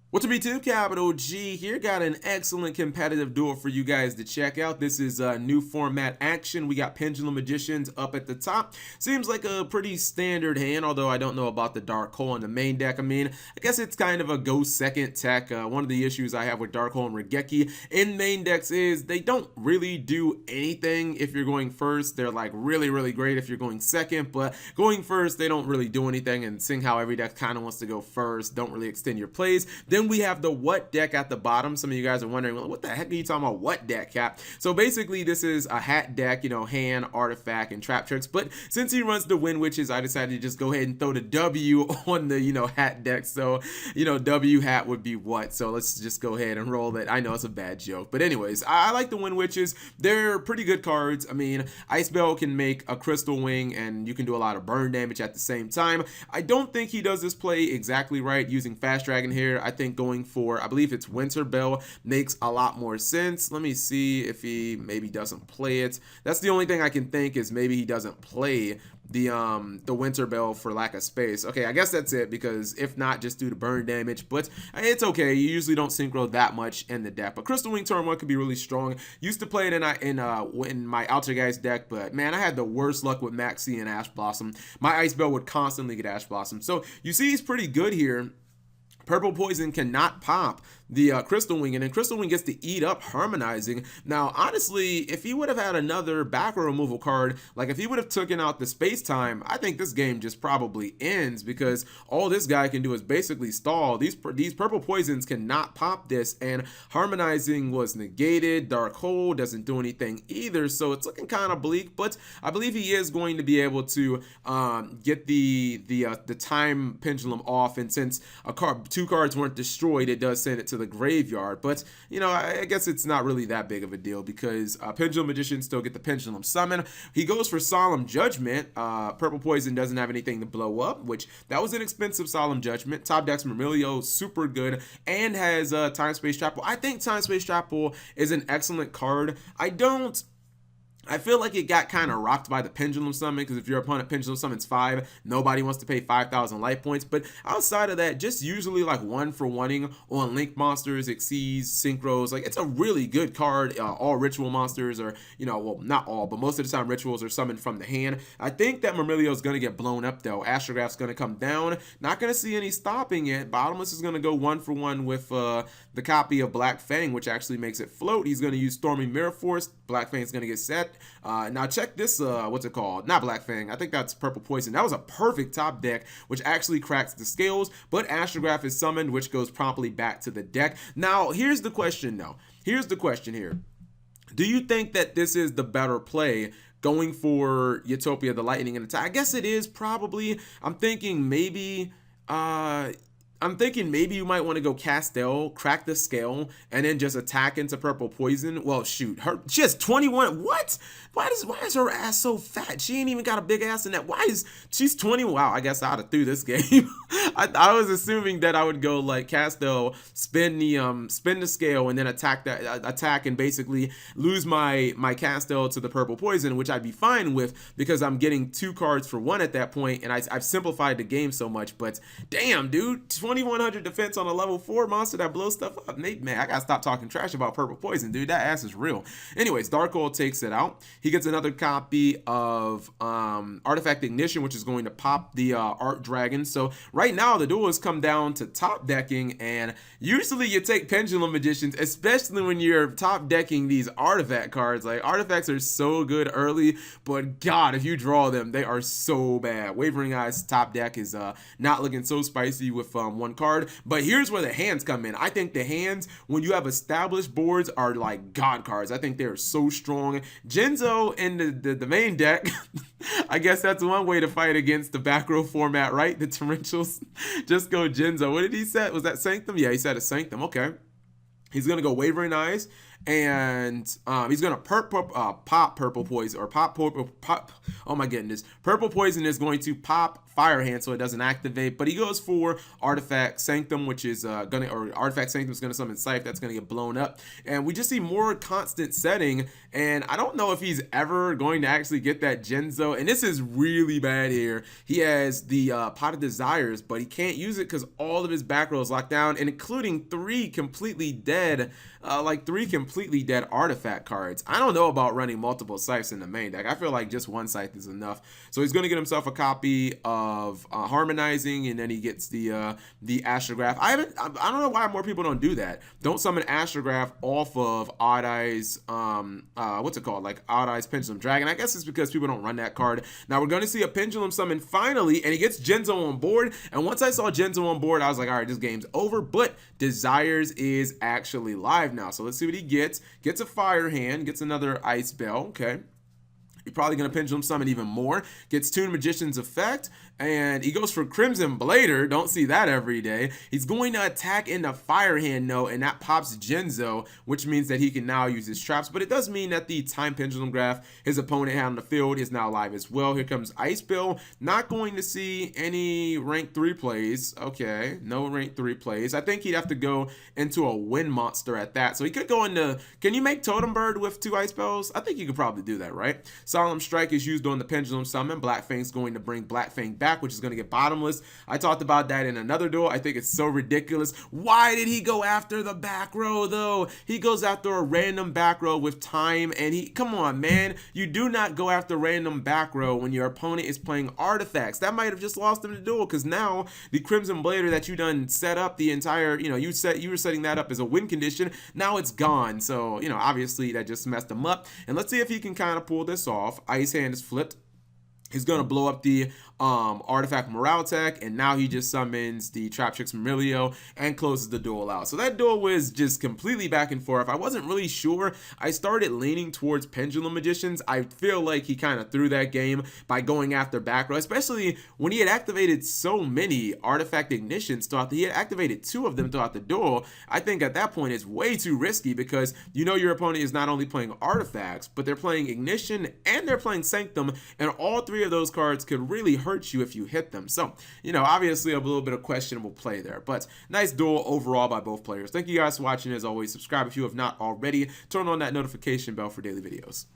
What's up, YouTube? Capital G here. Got an excellent competitive duel for you guys to check out. This is a new format action. We got Pendulum Magicians up at the top. Seems like a pretty standard hand, although I don't know about the Dark Hole in the main deck. I mean, I guess it's kind of a go second tech. One of the issues I have with Dark Hole and Regeki in main decks is they don't really do anything if you're going first. They're like really great if you're going second, but going first, they don't really do anything. And seeing how every deck kind of wants to go first, don't really extend your plays. Then we have the what deck at the bottom. Some of you guys are wondering, well, what the heck are you talking about? What deck, Cap? So basically, this is a hat deck, you know, hand, artifact, and trap tricks. But since he runs the Wind Witches, I decided to just go ahead and throw the W on the, hat deck. So, W hat would be what? So let's just go ahead and roll it. I know it's a bad joke. But anyways, I like the Wind Witches. They're pretty good cards. I mean, Ice Bell can make a Crystal Wing, and you can do a lot of burn damage at the same time. I don't think he does this play exactly right using Fast Dragon here. I think going for, I believe it's Winter Bell makes a lot more sense. Let me see if he maybe doesn't play it. That's the only thing I can think is maybe he doesn't play the Winter Bell for lack of space. Okay, I guess that's it, because if not, just do the burn damage, but it's okay. You usually don't synchro that much in the deck, but Crystal Wing turn 1 could be really strong. Used to play it in my Alter Guys deck, but man, I had the worst luck with Maxi and Ash Blossom. My Ice Bell would constantly get Ash Blossom, so you see he's pretty good here. Purple Poison cannot pop the Crystal Wing, and then Crystal Wing gets to eat up Harmonizing. Now, honestly, if he would have had another back row removal card, like if he would have taken out the Space Time, I think this game just probably ends, because all this guy can do is basically stall. These Purple Poisons cannot pop this, and Harmonizing was negated. Dark Hole doesn't do anything either, so it's looking kind of bleak, but I believe he is going to be able to get the Time Pendulum off, and since two cards weren't destroyed, it does send it to the graveyard. But I guess it's not really that big of a deal, because Pendulum Magicians still get the Pendulum Summon. He goes for Solemn Judgment. Purple Poison doesn't have anything to blow up, which that was an expensive Solemn Judgment. Top decks Murmillo, super good, and has Time Space Travel. I think Time Space Travel is an excellent card. I feel like it got kind of rocked by the Pendulum Summon, because if your opponent Pendulum Summons 5, nobody wants to pay 5,000 life points. But outside of that, just usually like 1-for-1ing on Link monsters, Xyz, Synchros. Like, it's a really good card. All ritual monsters are, well, not all, but most of the time rituals are summoned from the hand. I think that Murmillo is going to get blown up, though. Astrograph's going to come down. Not going to see any stopping it. Bottomless is going to go 1-for-1 with the copy of Black Fang, which actually makes it float. He's going to use Stormy Mirror Force. Black Fang's going to get set. Now check this, what's it called? Not Black Fang. I think that's Purple Poison. That was a perfect top deck, which actually cracks the scales, but Astrograph is summoned, which goes promptly back to the deck. Now, here's the question, though. Here's the question here. Do you think that this is the better play, going for Utopia, the Lightning and Attack? I guess it is, probably. I'm thinking maybe you might want to go Castell, crack the scale, and then just attack into Purple Poison. Well, shoot, she has 21. What? Why is her ass so fat? She ain't even got a big ass in that. She's 20? Wow, I guess I'd have threw this game. I was assuming that I would go like Castell, spin the scale, and then attack and basically lose my Castell to the Purple Poison, which I'd be fine with, because I'm getting 2 cards for 1 at that point, and I've simplified the game so much. But damn, dude, 2100 defense on a level 4 monster that blows stuff up. Man, I gotta stop talking trash about Purple Poison, dude. That ass is real. Anyways, Dark Hole takes it out. He gets another copy of Artifact Ignition, which is going to pop the Art Dragon. So right now, the duel has come down to top decking, and usually you take Pendulum Magicians, especially when you're top decking these artifact cards. Like, artifacts are so good early, but God, if you draw them, they are so bad. Wavering Eyes top deck is not looking so spicy with 1 card, but here's where the hands come in. I think the hands, when you have established boards, are like god cards. I think they're so strong. Genzo in the main deck, I guess that's one way to fight against the back row format, right? The Torrentials. Just go Genzo. What did he set? Was that Sanctum? Yeah, he said a Sanctum. Okay. He's going to go Wavering Eyes, and he's gonna pop purple poison, or pop. Oh my goodness, purple poison is going to pop Fire Hand, so it doesn't activate. But he goes for Artifact Sanctum, which is Artifact Sanctum is gonna summon Scythe. That's gonna get blown up, and we just see more constant setting. And I don't know if he's ever going to actually get that Genzo. And this is really bad here. He has the Pot of Desires, but he can't use it because all of his back row is locked down, and including three completely dead artifact cards. I don't know about running multiple scythes in the main deck. I feel like just one scythe is enough. So he's going to get himself a copy of Harmonizing, and then he gets the Astrograph. I don't know why more people don't do that. Don't summon Astrograph off of Odd Eyes, what's it called? Like Odd Eyes Pendulum Dragon. I guess it's because people don't run that card. Now we're going to see a Pendulum summon finally, and he gets Genzo on board. And once I saw Genzo on board, I was like, all right, this game's over. But Desires is actually live now. So let's see what he gets. Gets a Fire Hand, gets another Ice Bell. Okay. You're probably going to Pendulum Summon even more. Gets Toon Magician's effect, and he goes for Crimson Blader. Don't see that every day. He's going to attack in the Fire Hand note, and that pops Genzo, which means that he can now use his traps. But it does mean that the Time Pendulum Graph his opponent had on the field is now live as well. Here comes Ice Bill. Not going to see any rank 3 plays. Okay, no rank 3 plays. I think he'd have to go into a Wind Monster at that. So he could go into... Can you make Totem Bird with 2 Ice Bells? I think you could probably do that, right? Solemn Strike is used on the Pendulum Summon. Black Fang's going to bring Black Fang back, which is going to get Bottomless. I talked about that in another duel. I think it's so ridiculous. Why did he go after the back row, though? He goes after a random back row with time, and he... Come on, man. You do not go after random back row when your opponent is playing artifacts. That might have just lost him the duel, because now the Crimson Blader that you done set up the entire... You were setting that up as a win condition. Now it's gone. So, obviously that just messed him up. And let's see if he can kind of pull this off. Ice Hand is flipped. He's going to blow up the Artifact Morale Tech, and now he just summons the Trap Tricks Marilio and closes the duel out. So that duel was just completely back and forth. I wasn't really sure. I started leaning towards Pendulum Magicians. I feel like he kind of threw that game by going after back row, especially when he had activated so many Artifact Ignitions throughout he had activated 2 of them throughout the duel. I think at that point it's way too risky, because your opponent is not only playing artifacts, but they're playing Ignition and they're playing Sanctum, and all 3 of those cards could really hurt you if you hit them. So, obviously a little bit of questionable play there, but nice duel overall by both players. Thank you guys for watching. As always, subscribe if you have not already. Turn on that notification bell for daily videos.